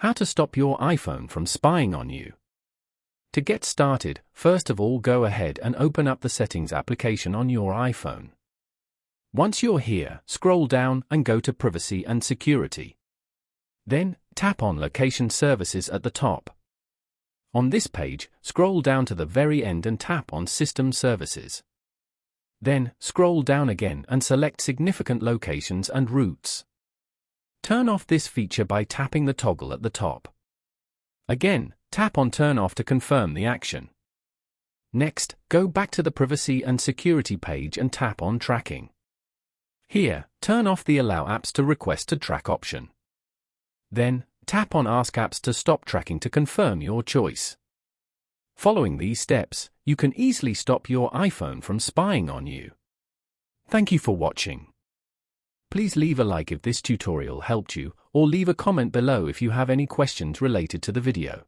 How to stop your iPhone from spying on you. To get started, first of all go ahead and open up the Settings application on your iPhone. Once you're here, scroll down and go to Privacy and Security. Then, tap on Location Services at the top. On this page, scroll down to the very end and tap on System Services. Then, scroll down again and select Significant Locations and Routes. Turn off this feature by tapping the toggle at the top. Again, tap on Turn Off to confirm the action. Next, go back to the Privacy and Security page and tap on Tracking. Here, turn off the Allow Apps to Request to Track option. Then, tap on Ask Apps to stop tracking to confirm your choice. Following these steps, you can easily stop your iPhone from spying on you. Thank you for watching. Please leave a like if this tutorial helped you, or leave a comment below if you have any questions related to the video.